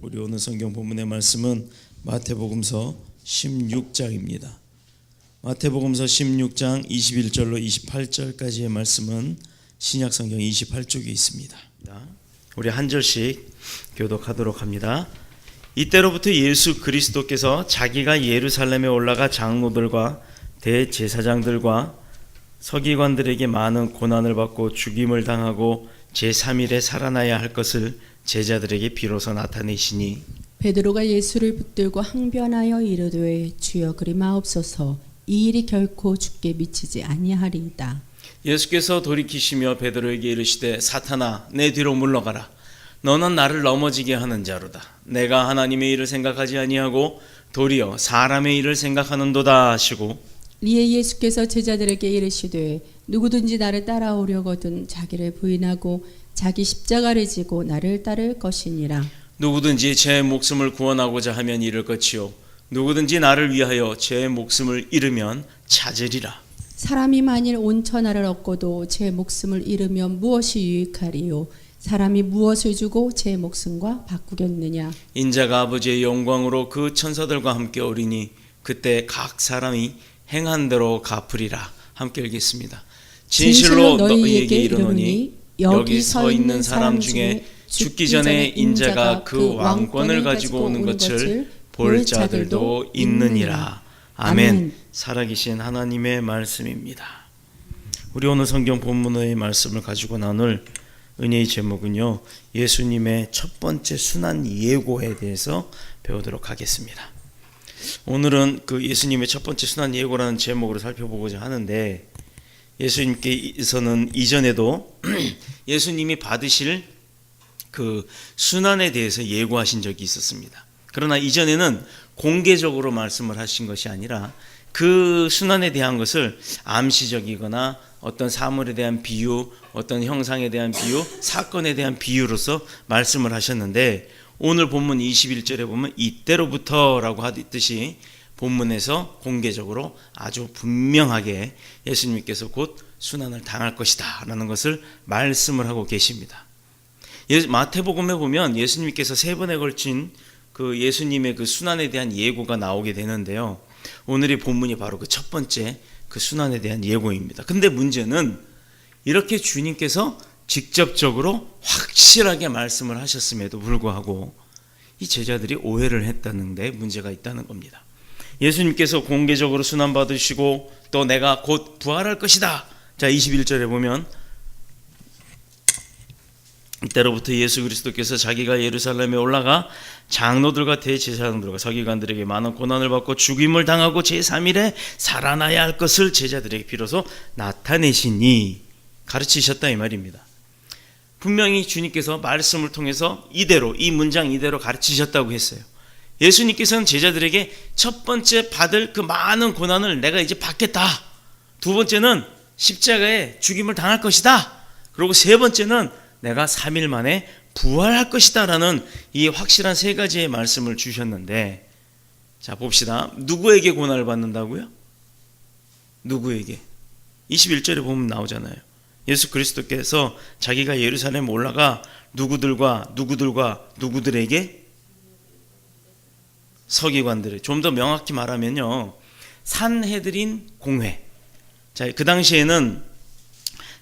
우리 오늘 성경 본문의 말씀은 마태복음서 16장입니다. 마태복음서 16장 21절로 28절까지의 말씀은 신약성경 28쪽에 있습니다. 우리 한 절씩 교독하도록 합니다. 이때로부터 예수 그리스도께서 자기가 예루살렘에 올라가 장로들과 대제사장들과 서기관들에게 많은 고난을 받고 죽임을 당하고 제3일에 살아나야 할 것을 제자들에게 비로소 나타내시니 베드로가 예수를 붙들고 항변하여 이르되 주여 그리 마옵소서 이 일이 결코 주께 미치지 아니하리이다. 예수께서 돌이키시며 베드로에게 이르시되 사탄아 내 뒤로 물러가라. 너는 나를 넘어지게 하는 자로다. 내가 하나님의 일을 생각하지 아니하고 도리어 사람의 일을 생각하는도다 하시고 이에 예수께서 제자들에게 이르시되 누구든지 나를 따라오려거든 자기를 부인하고 자기 십자가를 지고 나를 따를 것이니라. 누구든지 제 목숨을 구원하고자 하면 잃을 것이요 누구든지 나를 위하여 제 목숨을 잃으면 찾으리라. 사람이 만일 온 천하를 얻고도 제 목숨을 잃으면 무엇이 유익하리요? 사람이 무엇을 주고 제 목숨과 바꾸겠느냐? 인자가 아버지의 영광으로 그 천사들과 함께 오리니 그때 각 사람이 행한 대로 갚으리라. 함께 읽겠습니다. 진실로 너희에게 이르노니 여기 서 있는 사람 중에 죽기 전에 인자가 그 왕권을 가지고 오는 것을 볼 자들도 있느니라. 아멘. 살아계신 하나님의 말씀입니다. 우리 오늘 성경 본문의 말씀을 가지고 나눌 은혜의 제목은요, 예수님의 첫 번째 순환 예고에 대해서 배우도록 하겠습니다. 오늘은 그 예수님의 첫 번째 순환 예고라는 제목으로 살펴보고자 하는데, 예수님께서는 이전에도 예수님이 받으실 그 순환에 대해서 예고하신 적이 있었습니다. 그러나 이전에는 공개적으로 말씀을 하신 것이 아니라 그 순환에 대한 것을 암시적이거나 어떤 사물에 대한 비유, 어떤 형상에 대한 비유, 사건에 대한 비유로서 말씀을 하셨는데, 오늘 본문 21절에 보면 이때로부터라고 하듯이 본문에서 공개적으로 아주 분명하게 예수님께서 곧 순환을 당할 것이다 라는 것을 말씀을 하고 계십니다. 마태복음에 보면 예수님께서 세 번에 걸친 그 예수님의 그 순환에 대한 예고가 나오게 되는데요, 오늘의 본문이 바로 그 첫 번째 그 순환에 대한 예고입니다. 근데 문제는 이렇게 주님께서 직접적으로 확실하게 말씀을 하셨음에도 불구하고 이 제자들이 오해를 했다는 데 문제가 있다는 겁니다. 예수님께서 공개적으로 순환 받으시고 또 내가 곧 부활할 것이다. 자, 21절에 보면 이때로부터 예수 그리스도께서 자기가 예루살렘에 올라가 장로들과 대제사장들과 서기관들에게 많은 고난을 받고 죽임을 당하고 제3일에 살아나야 할 것을 제자들에게 비로소 나타내시니 가르치셨다 이 말입니다. 분명히 주님께서 말씀을 통해서 이대로, 이 문장 이대로 가르치셨다고 했어요. 예수님께서는 제자들에게 첫 번째 받을 그 많은 고난을 내가 이제 받겠다. 두 번째는 십자가에 죽임을 당할 것이다. 그리고 세 번째는 내가 3일 만에 부활할 것이다 라는 이 확실한 세 가지의 말씀을 주셨는데, 자 봅시다. 누구에게 고난을 받는다고요? 누구에게? 21절에 보면 나오잖아요. 예수 그리스도께서 자기가 예루살렘에 올라가 누구들에게? 서기관들에, 좀 더 명확히 말하면요, 산헤드린 공회. 자, 그 당시에는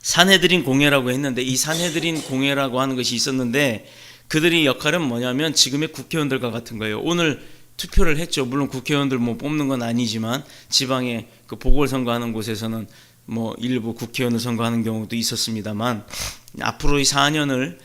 산헤드린 공회라고 했는데, 이 산헤드린 공회라고 하는 것이 있었는데 그들의 역할은 뭐냐면 지금의 국회의원들과 같은 거예요. 오늘 투표를 했죠. 물론 국회의원들 뭐 뽑는 건 아니지만 지방에 그 보궐선거하는 곳에서는 뭐 일부 국회의원을 선거하는 경우도 있었습니다만, 앞으로의 4년을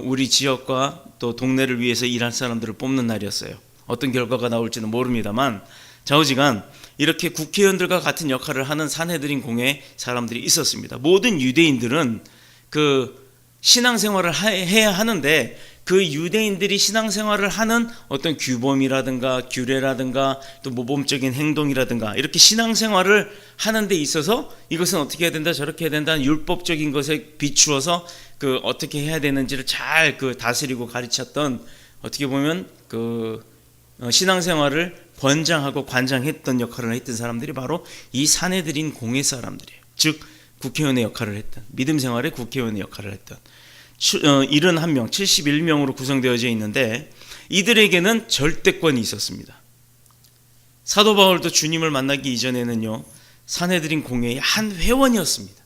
우리 지역과 또 동네를 위해서 일할 사람들을 뽑는 날이었어요. 어떤 결과가 나올지는 모릅니다만 좌우지간 이렇게 국회의원들과 같은 역할을 하는 산헤드린 공회 사람들이 있었습니다. 모든 유대인들은 그 신앙생활을 해야 하는데 그 유대인들이 신앙생활을 하는 어떤 규범이라든가 규례라든가 또 모범적인 행동이라든가 이렇게 신앙생활을 하는 데 있어서 이것은 어떻게 해야 된다 저렇게 해야 된다는 율법적인 것에 비추어서 그 어떻게 해야 되는지를 잘 그 다스리고 가르쳤던, 어떻게 보면 그 신앙생활을 권장하고 관장했던 역할을 했던 사람들이 바로 이 산헤드린 공회 사람들이에요. 즉 국회의원의 역할을 했던, 믿음 생활의 국회의원의 역할을 했던 71명, 71명으로 구성되어져 있는데, 이들에게는 절대권이 있었습니다. 사도 바울도 주님을 만나기 이전에는요, 산헤드린 공회의 한 회원이었습니다.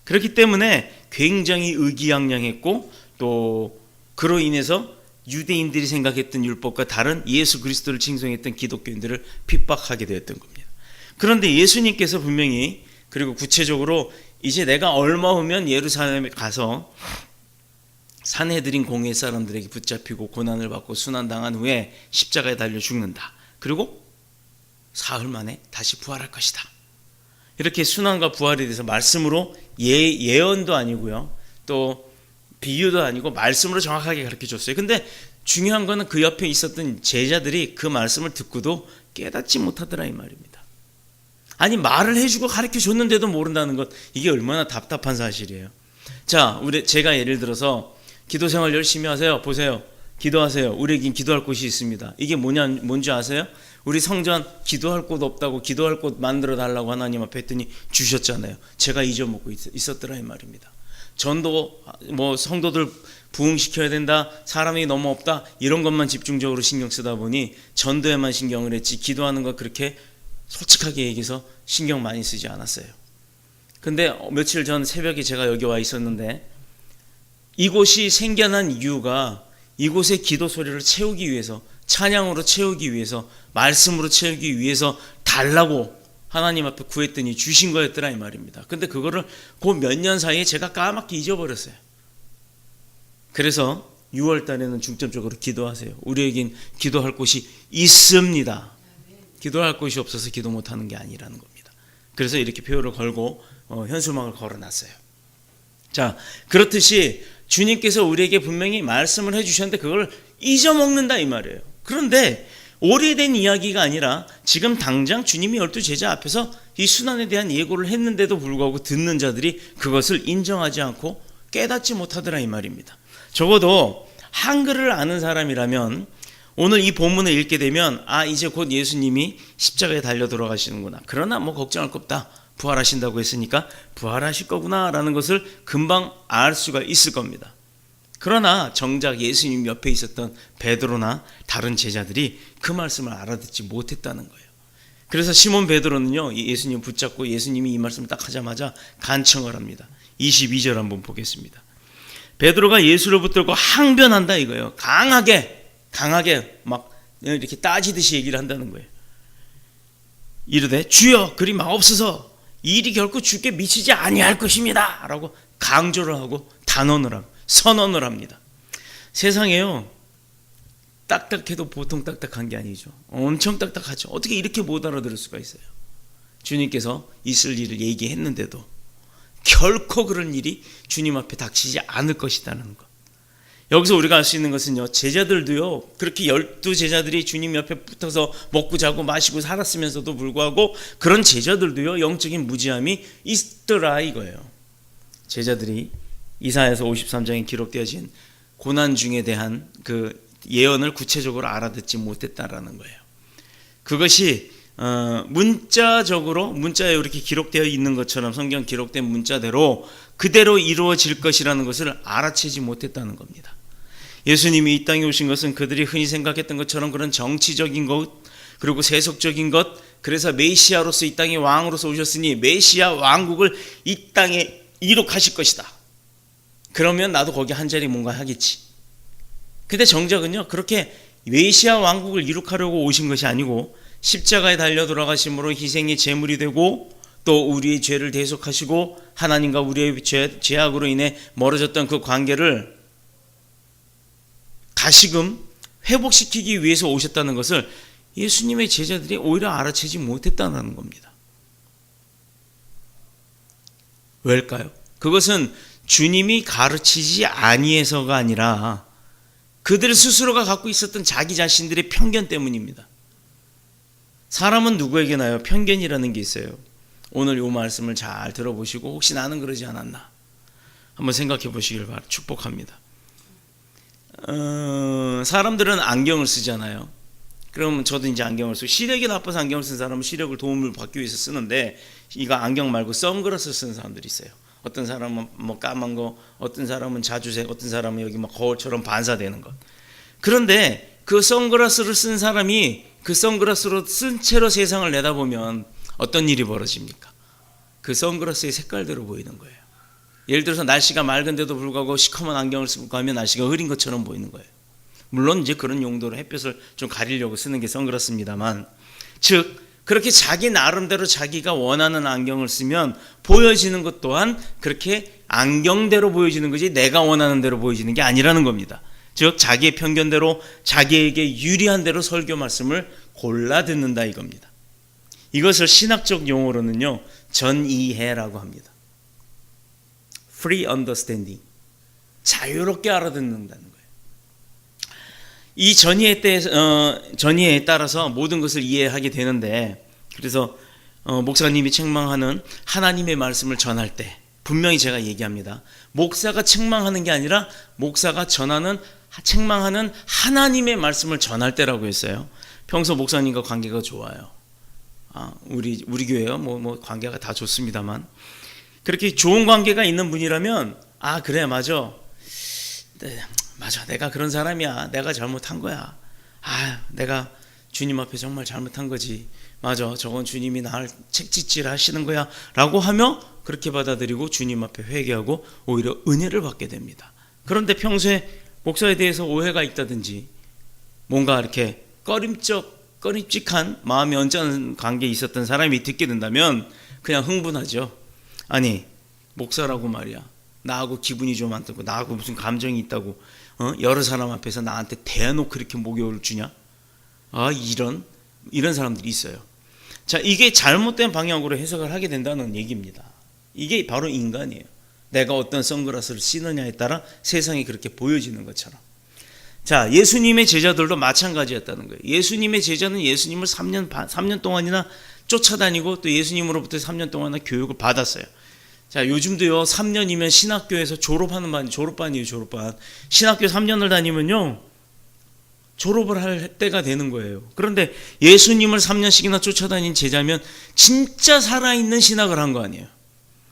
그렇기 때문에 굉장히 의기양양했고, 또 그로 인해서 유대인들이 생각했던 율법과 다른 예수 그리스도를 칭송했던 기독교인들을 핍박하게 되었던 겁니다. 그런데 예수님께서 분명히, 그리고 구체적으로 이제 내가 얼마 후면 예루살렘에 가서 산헤드린 공회 사람들에게 붙잡히고 고난을 받고 순환당한 후에 십자가에 달려 죽는다. 그리고 사흘 만에 다시 부활할 것이다. 이렇게 순환과 부활에 대해서 말씀으로 예언도 아니고요, 또 비유도 아니고 말씀으로 정확하게 가르쳐줬어요. 근데 중요한 거는 그 옆에 있었던 제자들이 그 말씀을 듣고도 깨닫지 못하더라 이 말입니다. 아니, 말을 해주고 가르쳐줬는데도 모른다는 것, 이게 얼마나 답답한 사실이에요. 자, 제가 예를 들어서 기도 생활 열심히 하세요. 보세요. 기도하세요. 우리에겐 기도할 곳이 있습니다. 이게 뭔지 아세요? 우리 성전 기도할 곳 없다고 기도할 곳 만들어 달라고 하나님 앞에 했더니 주셨잖아요. 제가 잊어먹고 있었더라 이 말입니다. 전도, 성도들 부흥시켜야 된다, 사람이 너무 없다, 이런 것만 집중적으로 신경 쓰다 보니 전도에만 신경을 했지 기도하는 거 그렇게 솔직하게 얘기해서 신경 많이 쓰지 않았어요. 근데 며칠 전 새벽에 제가 여기 와 있었는데, 이곳이 생겨난 이유가 이곳의 기도 소리를 채우기 위해서, 찬양으로 채우기 위해서, 말씀으로 채우기 위해서 달라고 하나님 앞에 구했더니 주신 거였더라 이 말입니다. 근데 그거를 그 몇 년 사이에 제가 까맣게 잊어버렸어요. 그래서 6월 달에는 중점적으로 기도하세요. 우리에겐 기도할 곳이 있습니다. 기도할 곳이 없어서 기도 못하는 게 아니라는 겁니다. 그래서 이렇게 표를 걸고 현수막을 걸어놨어요. 자, 그렇듯이 주님께서 우리에게 분명히 말씀을 해주셨는데 그걸 잊어먹는다 이 말이에요. 그런데 오래된 이야기가 아니라 지금 당장 주님이 12제자 앞에서 이 순환에 대한 예고를 했는데도 불구하고 듣는 자들이 그것을 인정하지 않고 깨닫지 못하더라 이 말입니다. 적어도 한글을 아는 사람이라면 오늘 이 본문을 읽게 되면, 아, 이제 곧 예수님이 십자가에 달려 돌아가시는구나. 그러나 걱정할 거 없다. 부활하신다고 했으니까 부활하실 거구나 라는 것을 금방 알 수가 있을 겁니다. 그러나 정작 예수님 옆에 있었던 베드로나 다른 제자들이 그 말씀을 알아듣지 못했다는 거예요. 그래서 시몬 베드로는요, 예수님 붙잡고 예수님이 이 말씀을 딱 하자마자 간청을 합니다. 22절 한번 보겠습니다. 베드로가 예수를 붙들고 항변한다 이거예요. 강하게 막 이렇게 따지듯이 얘기를 한다는 거예요. 이르되 주여 그리 마옵소서, 이 일이 결코 주께 미치지 아니할 것입니다 라고 강조를 하고 선언을 합니다. 세상에요, 딱딱해도 보통 딱딱한 게 아니죠. 엄청 딱딱하죠. 어떻게 이렇게 못 알아들을 수가 있어요. 주님께서 있을 일을 얘기했는데도 결코 그런 일이 주님 앞에 닥치지 않을 것이라는 것. 여기서 우리가 알 수 있는 것은요, 제자들도요, 그렇게 12제자들이 주님 옆에 붙어서 먹고 자고 마시고 살았으면서도 불구하고 그런 제자들도요, 영적인 무지함이 있더라 이거예요. 제자들이 이사야서 53장에 기록되어진 고난 중에 대한 그 예언을 구체적으로 알아듣지 못했다라는 거예요. 그것이 문자에 이렇게 기록되어 있는 것처럼 성경 기록된 문자대로 그대로 이루어질 것이라는 것을 알아채지 못했다는 겁니다. 예수님이 이 땅에 오신 것은 그들이 흔히 생각했던 것처럼 그런 정치적인 것, 그리고 세속적인 것, 그래서 메시아로서 이 땅에 왕으로서 오셨으니 메시아 왕국을 이 땅에 이룩하실 것이다. 그러면 나도 거기 한 자리 뭔가 하겠지. 근데 정작은요, 그렇게 메시아 왕국을 이룩하려고 오신 것이 아니고 십자가에 달려 돌아가심으로 희생의 제물이 되고 또 우리의 죄를 대속하시고 하나님과 우리의 죄악으로 인해 멀어졌던 그 관계를 다시금 회복시키기 위해서 오셨다는 것을 예수님의 제자들이 오히려 알아채지 못했다는 겁니다. 왜일까요? 그것은 주님이 가르치지 아니해서가 아니라 그들 스스로가 갖고 있었던 자기 자신들의 편견 때문입니다. 사람은 누구에게나요, 편견이라는 게 있어요. 오늘 이 말씀을 잘 들어보시고 혹시 나는 그러지 않았나 한번 생각해 보시길 축복합니다. 사람들은 안경을 쓰잖아요. 그럼 저도 이제 안경을 쓰고, 시력이 나빠서 안경을 쓴 사람은 시력을 도움을 받기 위해서 쓰는데, 이거 안경 말고 선글라스 쓰는 사람들이 있어요. 어떤 사람은 까만 거, 어떤 사람은 자주색, 어떤 사람은 여기 거울처럼 반사되는 것. 그런데 그 선글라스를 쓴 사람이 그 선글라스로 쓴 채로 세상을 내다보면 어떤 일이 벌어집니까? 그 선글라스의 색깔대로 보이는 거예요. 예를 들어서 날씨가 맑은데도 불구하고 시커먼 안경을 쓰고 가면 날씨가 흐린 것처럼 보이는 거예요. 물론 이제 그런 용도로 햇볕을 좀 가리려고 쓰는 게 선글라스입니다만, 즉 그렇게 자기 나름대로 자기가 원하는 안경을 쓰면 보여지는 것 또한 그렇게 안경대로 보여지는 거지 내가 원하는 대로 보여지는 게 아니라는 겁니다. 즉 자기의 편견대로 자기에게 유리한 대로 설교 말씀을 골라 듣는다 이겁니다. 이것을 신학적 용어로는요 전이해라고 합니다. Free understanding, 자유롭게 알아듣는다는 거예요. 이 전이해에 따라서 모든 것을 이해하게 되는데, 그래서 목사님이 책망하는 하나님의 말씀을 전할 때 분명히 제가 얘기합니다. 목사가 책망하는 게 아니라 목사가 책망하는 하나님의 말씀을 전할 때라고 했어요. 평소 목사님과 관계가 좋아요. 우리 교회요. 뭐 관계가 다 좋습니다만, 그렇게 좋은 관계가 있는 분이라면 그래 맞아. 네, 맞아. 내가 그런 사람이야. 내가 잘못한 거야. 내가 주님 앞에 정말 잘못한 거지. 맞아. 저건 주님이 나를 책짓질 하시는 거야. 라고 하며 그렇게 받아들이고 주님 앞에 회개하고 오히려 은혜를 받게 됩니다. 그런데 평소에 목사에 대해서 오해가 있다든지 뭔가 이렇게 꺼림직한 마음이 언짢은 관계에 있었던 사람이 듣게 된다면 그냥 흥분하죠. 아니 목사라고 말이야. 나하고 기분이 좀 안 뜨고 나하고 무슨 감정이 있다고 여러 사람 앞에서 나한테 대놓고 그렇게 목욕을 주냐? 이런 사람들이 있어요. 자, 이게 잘못된 방향으로 해석을 하게 된다는 얘기입니다. 이게 바로 인간이에요. 내가 어떤 선글라스를 쓰느냐에 따라 세상이 그렇게 보여지는 것처럼. 자, 예수님의 제자들도 마찬가지였다는 거예요. 예수님의 제자는 예수님을 3년 동안이나 쫓아다니고 또 예수님으로부터 3년 동안이나 교육을 받았어요. 자, 요즘도요 3년이면 신학교에서 졸업반이에요. 졸업반. 신학교 3년을 다니면요 졸업을 할 때가 되는 거예요. 그런데 예수님을 3년씩이나 쫓아다닌 제자면 진짜 살아있는 신학을 한 거 아니에요.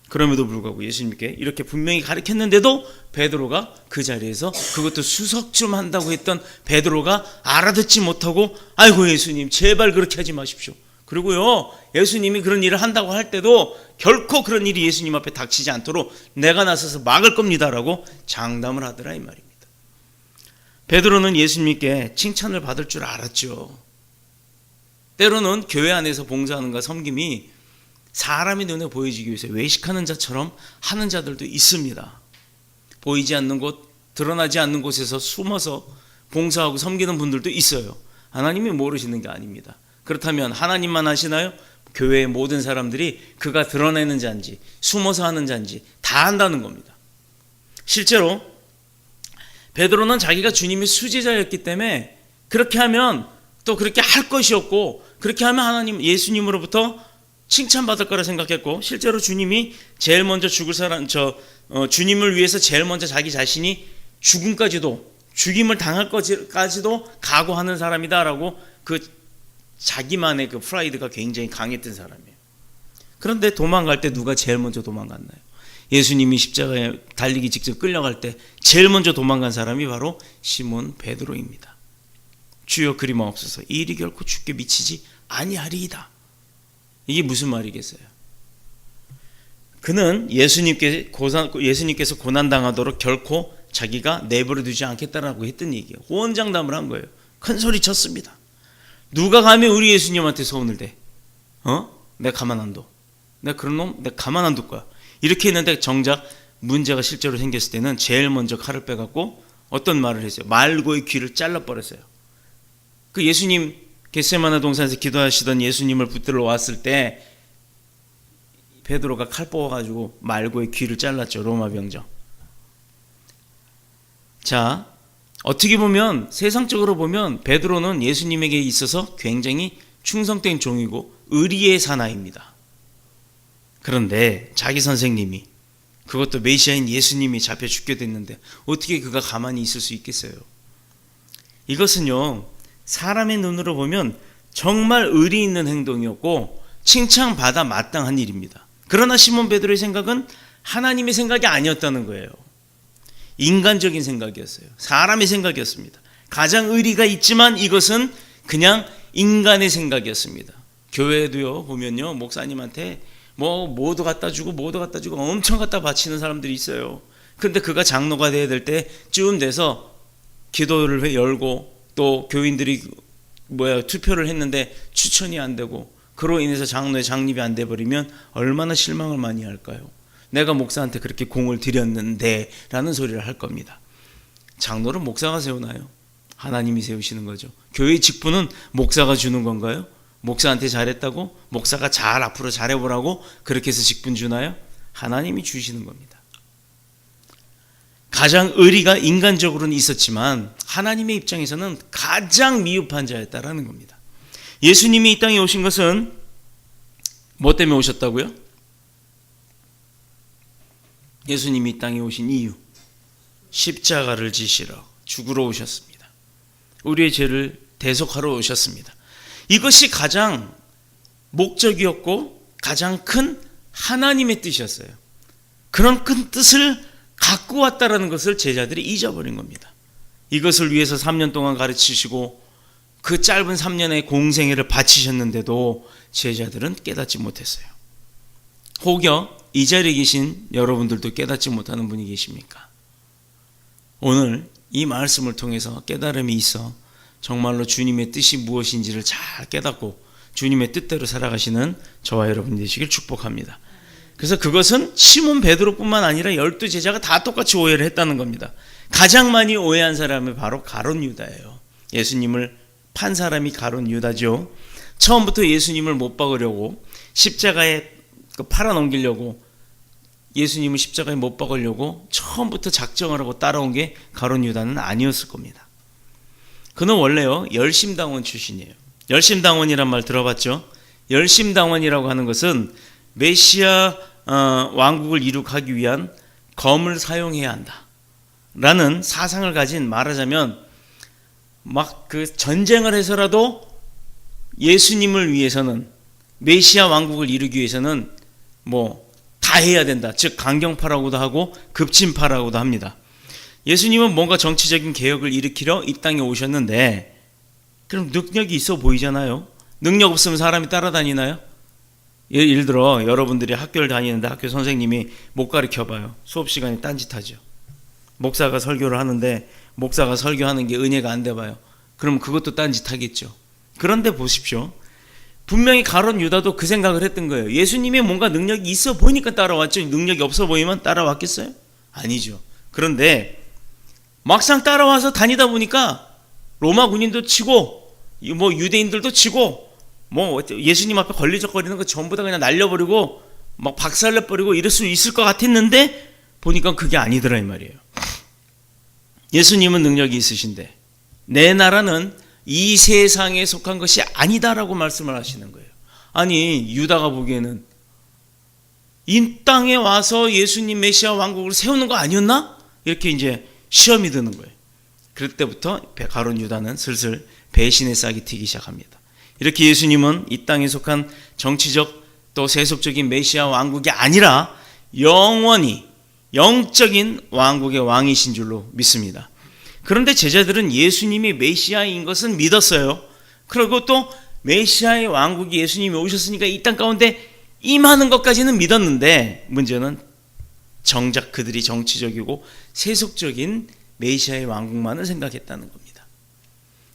그럼에도 불구하고 예수님께 이렇게 분명히 가르쳤는데도 베드로가 그 자리에서, 그것도 수석 좀 한다고 했던 베드로가 알아듣지 못하고 아이고 예수님 제발 그렇게 하지 마십시오. 그리고요 예수님이 그런 일을 한다고 할 때도 결코 그런 일이 예수님 앞에 닥치지 않도록 내가 나서서 막을 겁니다라고 장담을 하더라 이 말입니다. 베드로는 예수님께 칭찬을 받을 줄 알았죠. 때로는 교회 안에서 봉사하는가 섬김이 사람의 눈에 보여지기 위해서 외식하는 자처럼 하는 자들도 있습니다. 보이지 않는 곳, 드러나지 않는 곳에서 숨어서 봉사하고 섬기는 분들도 있어요. 하나님이 모르시는 게 아닙니다. 그렇다면 하나님만 하시나요? 교회의 모든 사람들이 그가 드러내는 자인지 숨어서 하는 자인지 다 안다는 겁니다. 실제로 베드로는 자기가 주님의 수제자였기 때문에 그렇게 하면 또 그렇게 할 것이 없고, 그렇게 하면 예수님으로부터 칭찬받을 거라 생각했고, 실제로 주님이 제일 먼저 죽을 사람, 주님을 위해서 제일 먼저 자기 자신이 죽임을 당할 것까지도 각오하는 사람이다라고 자기만의 그 프라이드가 굉장히 강했던 사람이에요. 그런데 도망갈 때 누가 제일 먼저 도망갔나요? 예수님이 십자가에 달리기 직접 끌려갈 때 제일 먼저 도망간 사람이 바로 시몬 베드로입니다. 주여 그리 마옵소서, 이 일이 결코 주께 미치지 아니하리이다. 이게 무슨 말이겠어요? 그는 예수님께서 고난당하도록 결코 자기가 내버려 두지 않겠다라고 했던 얘기예요. 호언장담을 한 거예요. 큰 소리 쳤습니다. 누가 감히 우리 예수님한테 소원을 대? 내가 가만 안 둬. 내가 그런 놈 내가 가만 안 둘 거야. 이렇게 했는데 정작 문제가 실제로 생겼을 때는 제일 먼저 칼을 빼갖고 어떤 말을 했어요? 말고의 귀를 잘라버렸어요. 그 예수님 겟세마네 동산에서 기도하시던 예수님을 붙들러 왔을 때 베드로가 칼 뽑아가지고 말고의 귀를 잘랐죠. 로마 병정. 자, 어떻게 보면 세상적으로 보면 베드로는 예수님에게 있어서 굉장히 충성된 종이고 의리의 사나이입니다. 그런데 자기 선생님이, 그것도 메시아인 예수님이 잡혀 죽게 됐는데 어떻게 그가 가만히 있을 수 있겠어요? 이것은요 사람의 눈으로 보면 정말 의리 있는 행동이었고 칭찬받아 마땅한 일입니다. 그러나 시몬 베드로의 생각은 하나님의 생각이 아니었다는 거예요. 인간적인 생각이었어요. 사람의 생각이었습니다. 가장 의리가 있지만 이것은 그냥 인간의 생각이었습니다. 교회도요 보면요 목사님한테 뭐도 갖다 주고 엄청 갖다 바치는 사람들이 있어요. 그런데 그가 장로가 돼야 될 때쯤 돼서 기도를 열고 또 교인들이 투표를 했는데 추천이 안 되고 그로 인해서 장로의 장립이 안 돼 버리면 얼마나 실망을 많이 할까요? 내가 목사한테 그렇게 공을 들였는데 라는 소리를 할 겁니다. 장로를 목사가 세우나요? 하나님이 세우시는 거죠. 교회의 직분은 목사가 주는 건가요? 목사한테 잘했다고? 목사가 잘 앞으로 잘해보라고 그렇게 해서 직분 주나요? 하나님이 주시는 겁니다. 가장 의리가 인간적으로는 있었지만 하나님의 입장에서는 가장 미흡한 자였다라는 겁니다. 예수님이 이 땅에 오신 것은 뭐 때문에 오셨다고요? 예수님이 이 땅에 오신 이유, 십자가를 지시러 죽으러 오셨습니다. 우리의 죄를 대속하러 오셨습니다. 이것이 가장 목적이었고 가장 큰 하나님의 뜻이었어요. 그런 큰 뜻을 갖고 왔다라는 것을 제자들이 잊어버린 겁니다. 이것을 위해서 3년 동안 가르치시고 그 짧은 3년의 공생애를 바치셨는데도 제자들은 깨닫지 못했어요. 혹여 이 자리에 계신 여러분들도 깨닫지 못하는 분이 계십니까? 오늘 이 말씀을 통해서 깨달음이 있어 정말로 주님의 뜻이 무엇인지를 잘 깨닫고 주님의 뜻대로 살아가시는 저와 여러분 되시길 축복합니다. 그래서 그것은 시몬 베드로뿐만 아니라 12제자가 다 똑같이 오해를 했다는 겁니다. 가장 많이 오해한 사람이 바로 가룟 유다예요. 예수님을 판 사람이 가룟 유다죠. 처음부터 예수님을 못 박으려고 십자가에 팔아 넘기려고 예수님을 십자가에 못 박으려고 처음부터 작정을 하고 따라온 게 가룟 유다는 아니었을 겁니다. 그는 원래요 열심당원 출신이에요. 열심당원이란 말 들어봤죠? 열심당원이라고 하는 것은 메시아 왕국을 이룩하기 위한 검을 사용해야 한다 라는 사상을 가진, 말하자면 막 그 전쟁을 해서라도 예수님을 위해서는, 메시아 왕국을 이루기 위해서는 다 해야 된다. 즉 강경파라고도 하고 급진파라고도 합니다. 예수님은 뭔가 정치적인 개혁을 일으키러 이 땅에 오셨는데 그럼 능력이 있어 보이잖아요. 능력 없으면 사람이 따라다니나요? 예를 들어 여러분들이 학교를 다니는데 학교 선생님이 못 가르쳐봐요. 수업 시간에 딴짓하죠. 목사가 설교를 하는데 목사가 설교하는 게 은혜가 안 돼봐요. 그럼 그것도 딴짓하겠죠. 그런데 보십시오. 분명히 가룟 유다도 그 생각을 했던 거예요. 예수님이 뭔가 능력이 있어 보이니까 따라왔죠. 능력이 없어 보이면 따라왔겠어요? 아니죠. 그런데 막상 따라와서 다니다 보니까 로마 군인도 치고 유대인들도 치고 예수님 앞에 걸리적거리는 거 전부 다 그냥 날려버리고 막 박살내버리고 이럴 수 있을 것 같았는데 보니까 그게 아니더라 이 말이에요. 예수님은 능력이 있으신데 내 나라는 이 세상에 속한 것이 아니다라고 말씀을 하시는 거예요. 아니 유다가 보기에는 이 땅에 와서 예수님 메시아 왕국을 세우는 거 아니었나? 이렇게 이제 시험이 드는 거예요. 그럴 때부터 가룟 유다는 슬슬 배신의 싹이 튀기 시작합니다. 이렇게 예수님은 이 땅에 속한 정치적 또 세속적인 메시아 왕국이 아니라 영원히 영적인 왕국의 왕이신 줄로 믿습니다. 그런데 제자들은 예수님이 메시아인 것은 믿었어요. 그리고 또 메시아의 왕국이 예수님이 오셨으니까 이 땅 가운데 임하는 것까지는 믿었는데 문제는 정작 그들이 정치적이고 세속적인 메시아의 왕국만을 생각했다는 겁니다.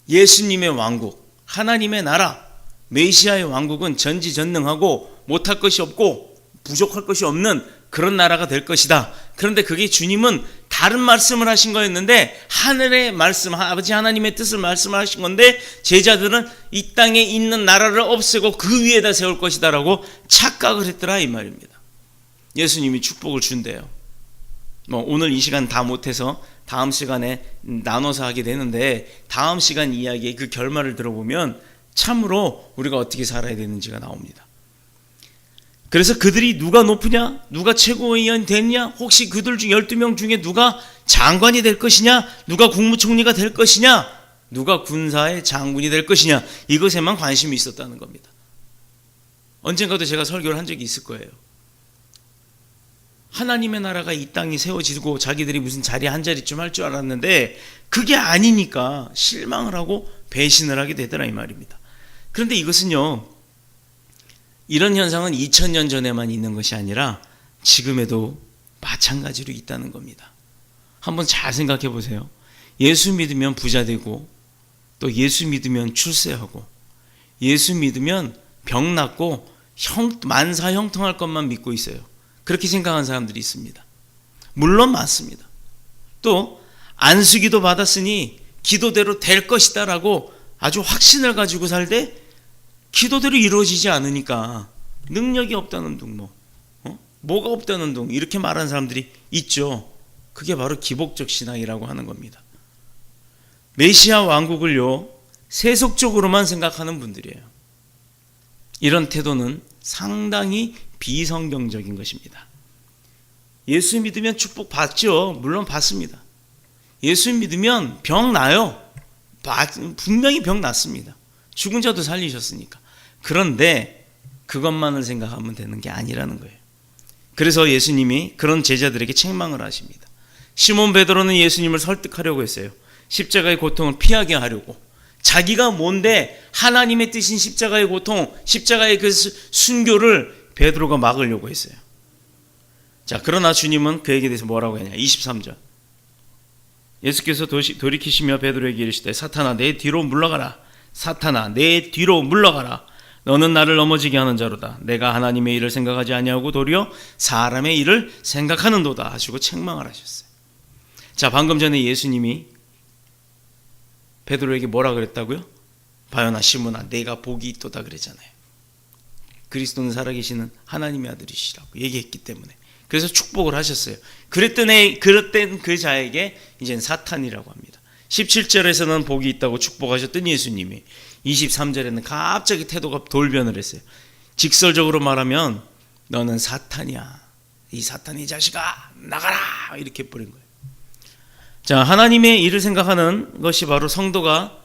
예수님의 왕국, 하나님의 나라, 메시아의 왕국은 전지전능하고 못할 것이 없고 부족할 것이 없는 그런 나라가 될 것이다. 그런데 그게 주님은 다른 말씀을 하신 거였는데 하늘의 말씀, 아버지 하나님의 뜻을 말씀하신 건데 제자들은 이 땅에 있는 나라를 없애고 그 위에다 세울 것이다 라고 착각을 했더라 이 말입니다. 예수님이 축복을 준대요. 오늘 이 시간 다 못해서 다음 시간에 나눠서 하게 되는데 다음 시간 이야기의 그 결말을 들어보면 참으로 우리가 어떻게 살아야 되는지가 나옵니다. 그래서 그들이 누가 높으냐? 누가 최고위원 됐냐? 혹시 그들 중 12명 중에 누가 장관이 될 것이냐? 누가 국무총리가 될 것이냐? 누가 군사의 장군이 될 것이냐? 이것에만 관심이 있었다는 겁니다. 언젠가도 제가 설교를 한 적이 있을 거예요. 하나님의 나라가 이 땅에 세워지고 자기들이 무슨 자리 한 자리쯤 할 줄 알았는데 그게 아니니까 실망을 하고 배신을 하게 되더라 이 말입니다. 그런데 이것은요, 이런 현상은 2000년 전에만 있는 것이 아니라 지금에도 마찬가지로 있다는 겁니다. 한번 잘 생각해 보세요. 예수 믿으면 부자 되고, 또 예수 믿으면 출세하고, 예수 믿으면 병 낫고 만사 형통할 것만 믿고 있어요. 그렇게 생각하는 사람들이 있습니다. 물론 맞습니다. 또 안수기도 받았으니 기도대로 될 것이다 라고 아주 확신을 가지고 살되 기도대로 이루어지지 않으니까 능력이 없다는 둥, 뭐가 없다는 둥 이렇게 말하는 사람들이 있죠. 그게 바로 기복적 신앙이라고 하는 겁니다. 메시아 왕국을요, 세속적으로만 생각하는 분들이에요. 이런 태도는 상당히 비성경적인 것입니다. 예수 믿으면 축복 받죠. 물론 받습니다. 예수 믿으면 병 나요. 분명히 병 났습니다. 죽은 자도 살리셨으니까. 그런데 그것만을 생각하면 되는 게 아니라는 거예요. 그래서 예수님이 그런 제자들에게 책망을 하십니다. 시몬 베드로는 예수님을 설득하려고 했어요. 십자가의 고통을 피하게 하려고. 자기가 뭔데 하나님의 뜻인 십자가의 고통, 십자가의 그 순교를 베드로가 막으려고 했어요. 자, 그러나 주님은 그에게 대해서 뭐라고 했냐? 23절. 예수께서 돌이키시며 베드로에게 이르시되 사탄아 내 뒤로 물러가라. 사탄아 내 뒤로 물러가라. 너는 나를 넘어지게 하는 자로다. 내가 하나님의 일을 생각하지 아니하고 도리어 사람의 일을 생각하는도다 하시고 책망을 하셨어요. 자, 방금 전에 예수님이 베드로에게 뭐라 그랬다고요? 바요나 시몬아 내가 복이 있도다 그랬잖아요. 그리스도는 살아계시는 하나님의 아들이시라고 얘기했기 때문에. 그래서 축복을 하셨어요. 그랬던 그 자에게 이제는 사탄이라고 합니다. 17절에서는 복이 있다고 축복하셨던 예수님이 23절에는 갑자기 태도가 돌변을 했어요. 직설적으로 말하면 너는 사탄이야. 이 사탄 이 자식아 나가라 이렇게 버린 거예요. 자, 하나님의 일을 생각하는 것이 바로 성도가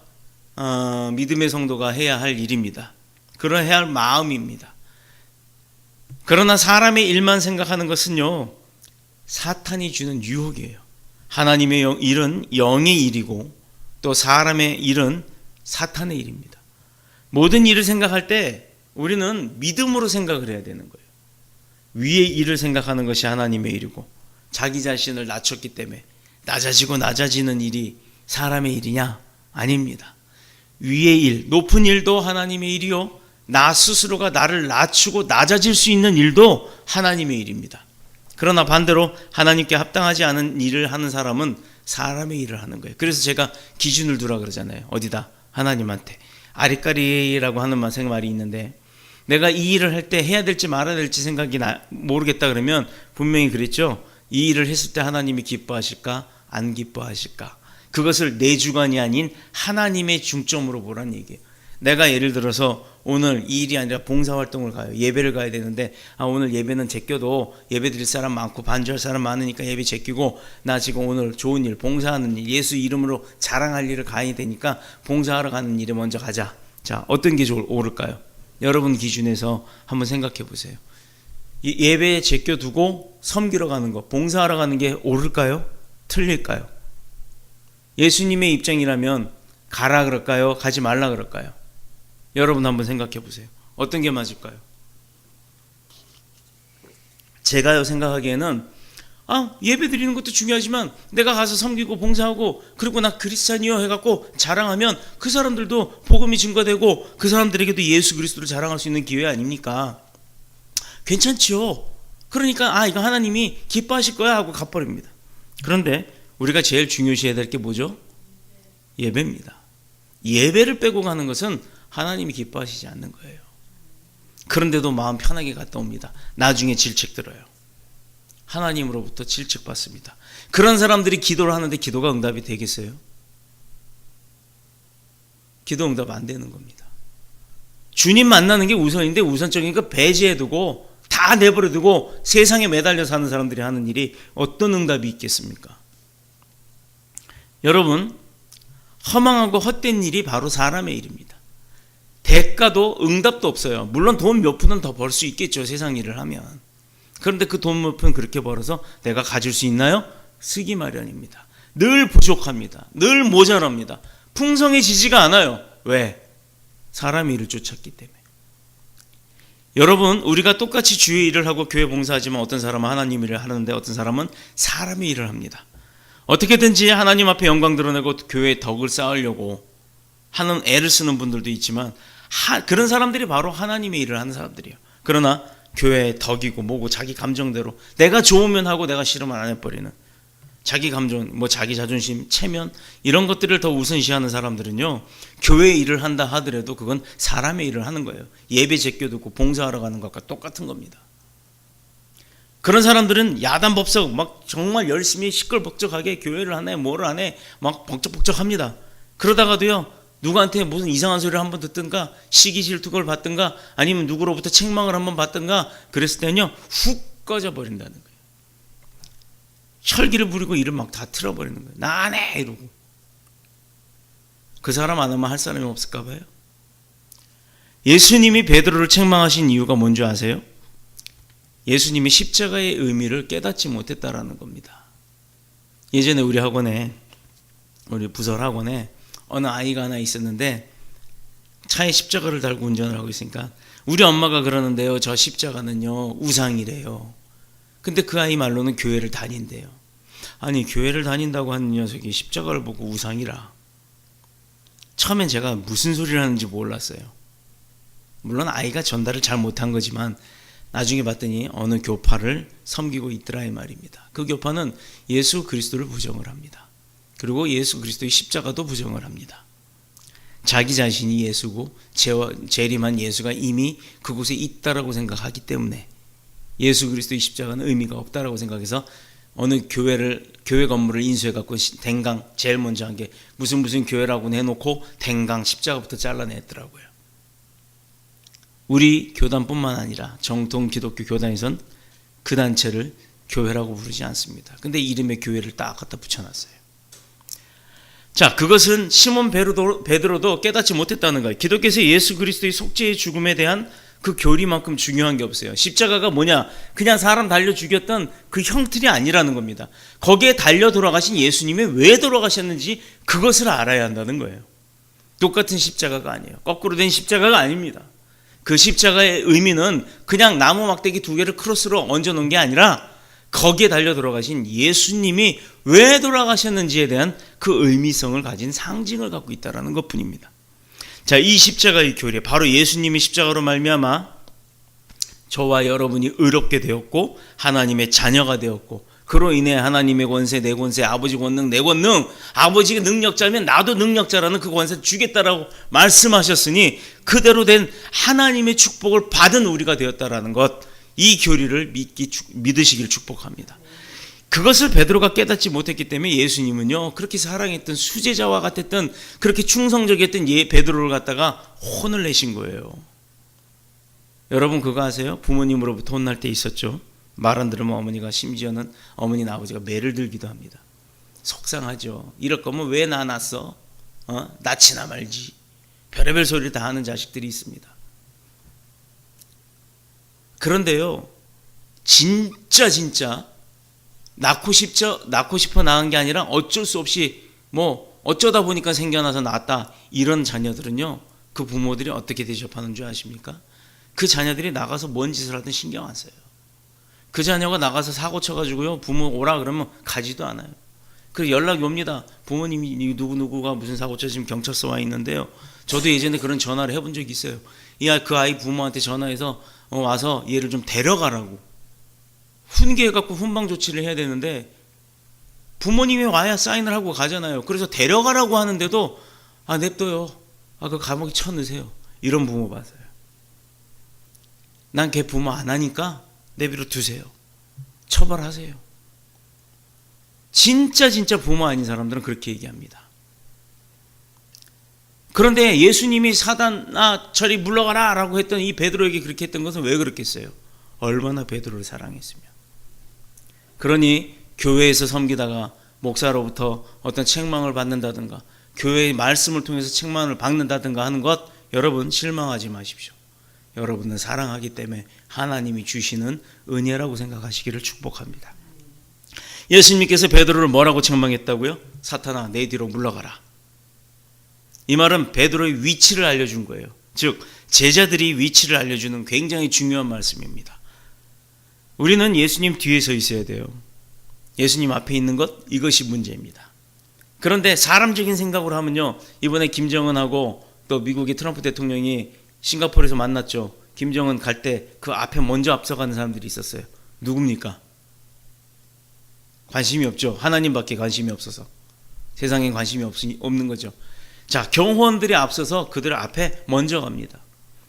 믿음의 성도가 해야 할 일입니다. 그런 해야 할 마음입니다. 그러나 사람의 일만 생각하는 것은요, 사탄이 주는 유혹이에요. 하나님의 일은 영의 일이고 또 사람의 일은 사탄의 일입니다. 모든 일을 생각할 때 우리는 믿음으로 생각을 해야 되는 거예요. 위의 일을 생각하는 것이 하나님의 일이고 자기 자신을 낮췄기 때문에 낮아지고 낮아지는 일이 사람의 일이냐? 아닙니다. 위의 일, 높은 일도 하나님의 일이요, 나 스스로가 나를 낮추고 낮아질 수 있는 일도 하나님의 일입니다. 그러나 반대로 하나님께 합당하지 않은 일을 하는 사람은 사람의 일을 하는 거예요. 그래서 제가 기준을 두라 그러잖아요. 어디다? 하나님한테. 아리까리라고 하는 말이 있는데 내가 이 일을 할 때 해야 될지 말아야 될지 생각이 모르겠다 그러면 분명히 그랬죠. 이 일을 했을 때 하나님이 기뻐하실까? 안 기뻐하실까? 그것을 내 주관이 아닌 하나님의 중점으로 보란 얘기예요. 내가 예를 들어서 오늘 이 일이 아니라 봉사활동을 가요. 예배를 가야 되는데 오늘 예배는 제껴도 예배 드릴 사람 많고 반주할 사람 많으니까 예배 제끼고 나 지금 오늘 좋은 일, 봉사하는 일, 예수 이름으로 자랑할 일을 가야 되니까 봉사하러 가는 일에 먼저 가자. 자, 어떤 게 옳을까요? 여러분 기준에서 한번 생각해 보세요. 예배에 제껴두고 섬기러 가는 거, 봉사하러 가는 게 옳을까요? 틀릴까요? 예수님의 입장이라면 가라 그럴까요? 가지 말라 그럴까요? 여러분 한번 생각해 보세요. 어떤 게 맞을까요? 제가요 생각하기에는 예배 드리는 것도 중요하지만 내가 가서 섬기고 봉사하고 그리고 나 크리스찬이요 해갖고 자랑하면 그 사람들도 복음이 증거되고 그 사람들에게도 예수 그리스도를 자랑할 수 있는 기회 아닙니까? 괜찮지요. 그러니까 이거 하나님이 기뻐하실 거야 하고 가버립니다. 그런데 우리가 제일 중요시해야 될 게 뭐죠? 예배입니다. 예배를 빼고 가는 것은 하나님이 기뻐하시지 않는 거예요. 그런데도 마음 편하게 갔다 옵니다. 나중에 질책 들어요. 하나님으로부터 질책 받습니다. 그런 사람들이 기도를 하는데 기도가 응답이 되겠어요? 기도 응답 안 되는 겁니다. 주님 만나는 게 우선인데 우선적인 거 배제해두고 다 내버려두고 세상에 매달려 사는 사람들이 하는 일이 어떤 응답이 있겠습니까? 여러분, 허망하고 헛된 일이 바로 사람의 일입니다. 대가도 응답도 없어요. 물론 돈 몇 푼은 더 벌 수 있겠죠. 세상 일을 하면. 그런데 그 돈 몇 푼 그렇게 벌어서 내가 가질 수 있나요? 쓰기 마련입니다. 늘 부족합니다. 늘 모자랍니다. 풍성해지지가 않아요. 왜? 사람의 일을 쫓았기 때문에. 여러분, 우리가 똑같이 주의 일을 하고 교회 봉사하지만 어떤 사람은 하나님 일을 하는데 어떤 사람은 사람의 일을 합니다. 어떻게든지 하나님 앞에 영광 드러내고 교회의 덕을 쌓으려고 하는 애를 쓰는 분들도 있지만 그런 사람들이 바로 하나님의 일을 하는 사람들이에요. 그러나 교회의 덕이고 뭐고 자기 감정대로 내가 좋으면 하고 내가 싫으면 안 해버리는 자기 감정, 뭐 자기 자존심, 체면 이런 것들을 더 우선시하는 사람들은요, 교회 일을 한다 하더라도 그건 사람의 일을 하는 거예요. 예배 제껴 듣고 봉사하러 가는 것과 똑같은 겁니다. 그런 사람들은 야단법석 막 정말 열심히 시끌벅적하게 교회를 하네 뭐를 하네 막 벅적벅적합니다. 그러다가도요, 누구한테 무슨 이상한 소리를 한번 듣든가 시기 질투를 받든가 아니면 누구로부터 책망을 한번 받든가 그랬을 때는요, 훅 꺼져버린다는 거예요. 혈기를 부리고 일을 막 다 틀어버리는 거예요. 나 안 해! 이러고. 그 사람 안 하면 할 사람이 없을까 봐요. 예수님이 베드로를 책망하신 이유가 뭔지 아세요? 예수님이 십자가의 의미를 깨닫지 못했다라는 겁니다. 예전에 우리 학원에, 우리 부설 학원에 어느 아이가 하나 있었는데 차에 십자가를 달고 운전을 하고 있으니까 우리 엄마가 그러는데요, 저 십자가는요 우상이래요. 근데 그 아이 말로는 교회를 다닌대요. 아니, 교회를 다닌다고 하는 녀석이 십자가를 보고 우상이라. 처음엔 제가 무슨 소리를 하는지 몰랐어요. 물론 아이가 전달을 잘 못한 거지만 나중에 봤더니 어느 교파를 섬기고 있더라 이 말입니다. 그 교파는 예수 그리스도를 부정을 합니다. 그리고 예수 그리스도의 십자가도 부정을 합니다. 자기 자신이 예수고 재림한 예수가 이미 그곳에 있다라고 생각하기 때문에 예수 그리스도의 십자가는 의미가 없다라고 생각해서 어느 교회 건물을 인수해 갖고 댕강 제일 먼저 한 게 무슨 교회라고 해놓고 댕강 십자가부터 잘라냈더라고요. 우리 교단뿐만 아니라 정통 기독교 교단에선 그 단체를 교회라고 부르지 않습니다. 근데 이름에 교회를 딱 갖다 붙여놨어요. 자, 그것은 시몬 베드로도 깨닫지 못했다는 거예요. 기독교에서 예수 그리스도의 속죄의 죽음에 대한 그 교리만큼 중요한 게 없어요. 십자가가 뭐냐? 그냥 사람 달려 죽였던 그 형틀이 아니라는 겁니다. 거기에 달려 돌아가신 예수님이 왜 돌아가셨는지 그것을 알아야 한다는 거예요. 똑같은 십자가가 아니에요. 거꾸로 된 십자가가 아닙니다. 그 십자가의 의미는 그냥 나무 막대기 2개를 크로스로 얹어 놓은 게 아니라 거기에 달려 돌아가신 예수님이 왜 돌아가셨는지에 대한 그 의미성을 가진 상징을 갖고 있다는 것뿐입니다. 자, 이 십자가의 교리, 바로 예수님이 십자가로 말미암아 저와 여러분이 의롭게 되었고 하나님의 자녀가 되었고 그로 인해 하나님의 권세, 내 권세, 아버지 권능, 내 권능, 아버지가 능력자면 나도 능력자라는 그 권세 주겠다라고 말씀하셨으니 그대로 된 하나님의 축복을 받은 우리가 되었다라는 것, 이 교리를 믿으시길 축복합니다. 그것을 베드로가 깨닫지 못했기 때문에 예수님은요, 그렇게 사랑했던 수제자와 같았던 그렇게 충성적이었던 베드로를 갖다가 혼을 내신 거예요. 여러분 그거 아세요? 부모님으로부터 혼날 때 있었죠. 말 안 들으면 어머니가, 심지어는 어머니나 아버지가 매를 들기도 합니다. 속상하죠. 이럴 거면 왜 나 낳았어? 낳지나 말지. 별의별 소리를 다 하는 자식들이 있습니다. 그런데요, 진짜 낳고 싶어 낳은 게 아니라 어쩔 수 없이 뭐 어쩌다 보니까 생겨나서 낳았다, 이런 자녀들은요, 그 부모들이 어떻게 대접하는 줄 아십니까? 그 자녀들이 나가서 뭔 짓을 하든 신경 안 써요. 그 자녀가 나가서 사고 쳐가지고요, 부모 오라 그러면 가지도 않아요. 그래서 연락이 옵니다. 부모님이 누구누구가 무슨 사고 쳐 지금 경찰서 와 있는데요. 저도 예전에 그런 전화를 해본 적이 있어요. 그 아이 부모한테 전화해서 와서 얘를 좀 데려가라고. 훈계해갖고 훈방 조치를 해야 되는데 부모님이 와야 사인을 하고 가잖아요. 그래서 데려가라고 하는데도 냅둬요. 그 감옥에 쳐넣으세요. 이런 부모 봤어요. 난 걔 부모 안 하니까 내비로 두세요. 처벌하세요. 진짜 부모 아닌 사람들은 그렇게 얘기합니다. 그런데 예수님이 사단아 저리 물러가라 라고 했던 이 베드로에게 그렇게 했던 것은 왜 그렇겠어요? 얼마나 베드로를 사랑했으면. 그러니 교회에서 섬기다가 목사로부터 어떤 책망을 받는다든가 교회의 말씀을 통해서 책망을 받는다든가 하는 것, 여러분 실망하지 마십시오. 여러분은 사랑하기 때문에 하나님이 주시는 은혜라고 생각하시기를 축복합니다. 예수님께서 베드로를 뭐라고 책망했다고요? 사탄아, 내 뒤로 물러가라. 이 말은 베드로의 위치를 알려준 거예요. 즉 제자들이 위치를 알려주는 굉장히 중요한 말씀입니다. 우리는 예수님 뒤에 서 있어야 돼요. 예수님 앞에 있는 것, 이것이 문제입니다. 그런데 사람적인 생각으로 하면요, 이번에 김정은하고 또 미국의 트럼프 대통령이 싱가포르에서 만났죠. 김정은 갈 때 그 앞에 먼저 앞서가는 사람들이 있었어요. 누굽니까? 관심이 없죠. 하나님밖에 관심이 없어서. 세상에 관심이 없는 거죠. 자, 경호원들이 앞서서 그들 앞에 먼저 갑니다.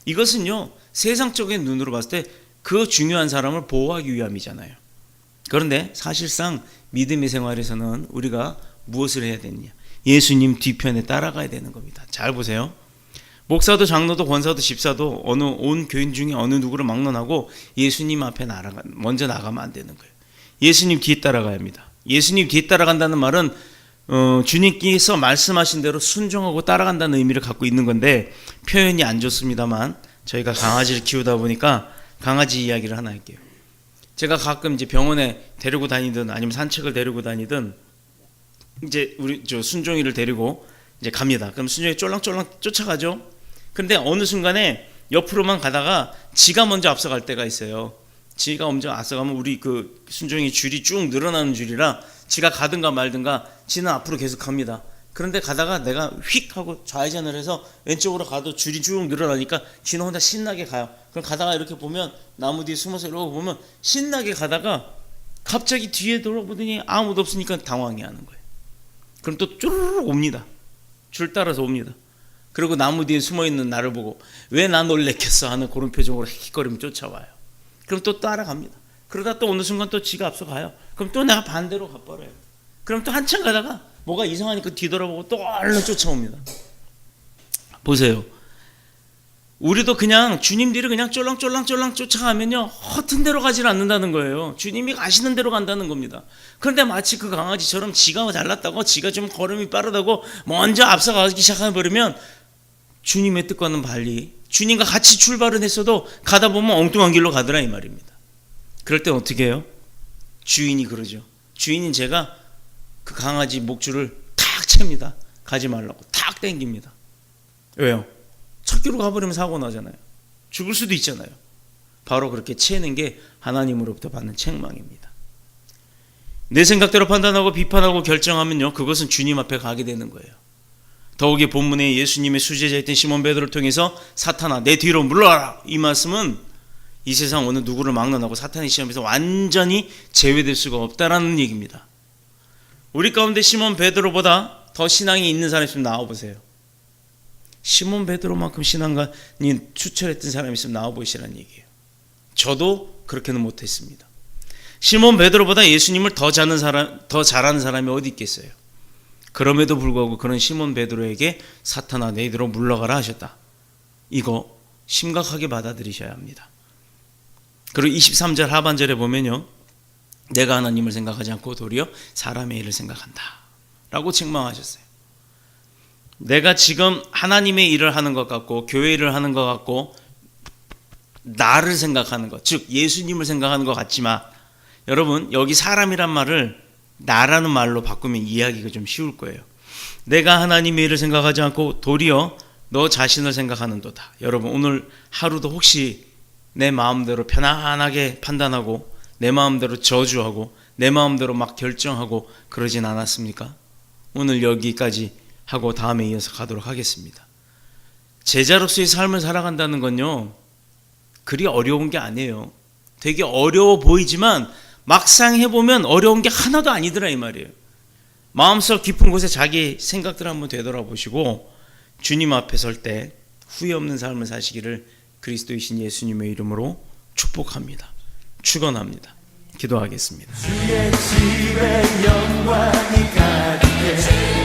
이것은요, 세상적인 눈으로 봤을 때 그 중요한 사람을 보호하기 위함이잖아요. 그런데 사실상 믿음의 생활에서는 우리가 무엇을 해야 되느냐? 예수님 뒤편에 따라가야 되는 겁니다. 잘 보세요. 목사도 장로도 권사도 집사도 온 교인 중에 어느 누구를 막론하고 예수님 앞에 먼저 나가면 안 되는 거예요. 예수님 뒤에 따라가야 합니다. 예수님 뒤에 따라간다는 말은 주님께서 말씀하신 대로 순종하고 따라간다는 의미를 갖고 있는 건데 표현이 안 좋습니다만 저희가 강아지를 키우다 보니까 강아지 이야기를 하나 할게요. 제가 가끔 이제 병원에 데리고 다니든 아니면 산책을 데리고 다니든 이제 우리 순종이를 데리고 이제 갑니다. 그럼 순종이 쫄랑쫄랑 쫓아가죠. 근데 어느 순간에 옆으로만 가다가 지가 먼저 앞서갈 때가 있어요. 지가 먼저 앞서가면 우리 그 순종이 줄이 쭉 늘어나는 줄이라 지가 가든가 말든가 지는 앞으로 계속 갑니다. 그런데 가다가 내가 휙 하고 좌회전을 해서 왼쪽으로 가도 줄이 쭉 늘어나니까 지는 혼자 신나게 가요. 그럼 가다가 이렇게 보면 나무 뒤에 숨어서 이러고 보면 신나게 가다가 갑자기 뒤에 돌아보더니 아무도 없으니까 당황해 하는 거예요. 그럼 또 쭈르륵 옵니다. 줄 따라서 옵니다. 그리고 나무 뒤에 숨어있는 나를 보고 왜 나 놀래켰어 하는 그런 표정으로 헥헥거리며 쫓아와요. 그럼 또 따라갑니다. 그러다 또 어느 순간 또 지가 앞서 가요. 그럼 또 내가 반대로 가버려요. 그럼 또 한참 가다가 뭐가 이상하니까 뒤돌아보고 또 얼른 쫓아옵니다. 보세요. 우리도 그냥 주님 뒤를 그냥 쫄랑쫄랑 쫓아가면요, 허튼 데로 가지는 않는다는 거예요. 주님이 가시는 대로 간다는 겁니다. 그런데 마치 그 강아지처럼 지가 잘났다고, 지가 좀 걸음이 빠르다고 먼저 앞서가기 시작해버리면 주님의 뜻과는 달리 주님과 같이 출발은 했어도 가다 보면 엉뚱한 길로 가더라 이 말입니다. 그럴 땐 어떻게 해요? 주인이 그러죠. 주인인 제가 그 강아지 목줄을 탁 챕니다. 가지 말라고 탁 당깁니다. 왜요? 첫 길로 가버리면 사고 나잖아요. 죽을 수도 있잖아요. 바로 그렇게 채는 게 하나님으로부터 받는 책망입니다. 내 생각대로 판단하고 비판하고 결정하면요, 그것은 주님 앞에 가게 되는 거예요. 더욱이 본문에 예수님의 수제자였던 시몬 베드로를 통해서 사탄아 내 뒤로 물러가라, 이 말씀은 이 세상 어느 누구를 막론하고 사탄의 시험에서 완전히 제외될 수가 없다라는 얘기입니다. 우리 가운데 시몬 베드로보다 더 신앙이 있는 사람이 있으면 나와보세요. 시몬 베드로만큼 신앙관이 추철했던 사람이 있으면 나와보시라는 얘기예요. 저도 그렇게는 못했습니다. 시몬 베드로보다 예수님을 더 잘하는 사람이 어디 있겠어요. 그럼에도 불구하고 그런 시몬 베드로에게 사탄아 내 뒤로 물러가라 하셨다. 이거 심각하게 받아들이셔야 합니다. 그리고 23절 하반절에 보면요, 내가 하나님을 생각하지 않고 도리어 사람의 일을 생각한다 라고 책망하셨어요. 내가 지금 하나님의 일을 하는 것 같고 교회 일을 하는 것 같고 나를 생각하는 것, 즉 예수님을 생각하는 것 같지만, 여러분 여기 사람이란 말을 나라는 말로 바꾸면 이해하기가 좀 쉬울 거예요. 내가 하나님의 일을 생각하지 않고 도리어 너 자신을 생각하는도다. 여러분 오늘 하루도 혹시 내 마음대로 편안하게 판단하고 내 마음대로 저주하고 내 마음대로 막 결정하고 그러진 않았습니까? 오늘 여기까지 하고 다음에 이어서 가도록 하겠습니다. 제자로서의 삶을 살아간다는 건요, 그리 어려운 게 아니에요. 되게 어려워 보이지만 막상 해보면 어려운 게 하나도 아니더라 이 말이에요. 마음속 깊은 곳에 자기 생각들 한번 되돌아보시고 주님 앞에 설 때 후회 없는 삶을 사시기를 그리스도이신 예수님의 이름으로 축복합니다. 축원합니다. 기도하겠습니다. 주의 집에 영광이 가득해